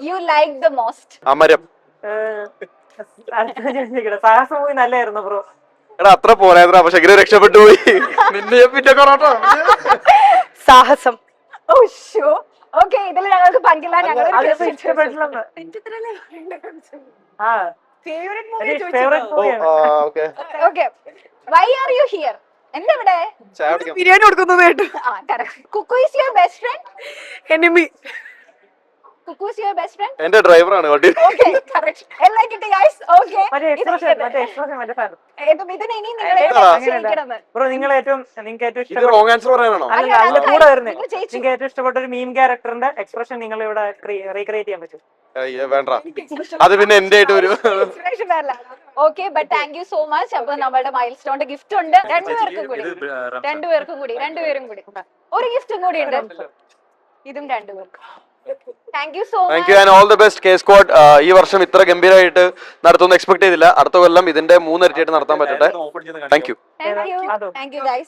you like the most? Amaram. സാഹസം movie നല്ലായിരുന്നു bro. എടാ അത്ര പോരായിരുന്നു, പക്ഷെ എങ്ങനെ രക്ഷപ്പെട്ടു പോയി. നിന്നെ പിന്നെ കൊറോട്ടോ. സാഹസം. Oh sure. Okay, ഇതിൽ ഞങ്ങൾക്ക് പങ്കില്ല. ഞങ്ങൾ ഇഷ്ടപ്പെട്ടില്ലെന്ന്. Favourite movie. Okay. Okay. Why are you here? എന്താ ഇവിടെ? ബിരിയാണി കൊടുക്കുന്നത് കേട്ടു. Cuckoo is your best friend? Enemy. Cuckoo is your best friend? എന്റെ ഡ്രൈവറാണ് വണ്ടി. Okay, correct. എല്ലാം കിട്ടി guys. Okay. ഇതിന് ഇനി നിങ്ങളെ ബ്രോ നിങ്ങൾക്ക് ഏറ്റവും റോങ് ആൻസർ പറയാനാണോ? അല്ല കൂടെ വരുന്നത് നിങ്ങൾക്ക് ഏറ്റവും ഇഷ്ടപ്പെട്ട ഒരു മീം ക്യാരക്ടറിന്റെ എക്സ്പ്രഷൻ നിങ്ങൾ ഇവിടെ റീക്രിയേറ്റ് ചെയ്യാൻ പറ്റും? വേണ്ട, അത് പിന്നെ എന്റെ ആയിട്ട് വരും. Okay, but thank you so much. അപ്പൊ നമ്മളുടെ മൈൽ സ്റ്റോണിന്റെ ഗിഫ്റ്റ് ഉണ്ട് രണ്ടുപേരും കൂടി. ഒരു ഗിഫ്റ്റും കൂടി ഉണ്ട്, ഇതും രണ്ടുപേർക്കും. Thank you so much and all the best K squad. ഈ വർഷം ഇത്ര ഗംഭീരമായിട്ട് നടത്തുമെന്ന് എക്സ്പെക്ട് ചെയ്തില്ല. അടുത്ത കൊല്ലം ഇതിന്റെ 3 ഇരട്ടിയായിട്ട് നടത്താൻ പറ്റട്ടെ. Thank you guys.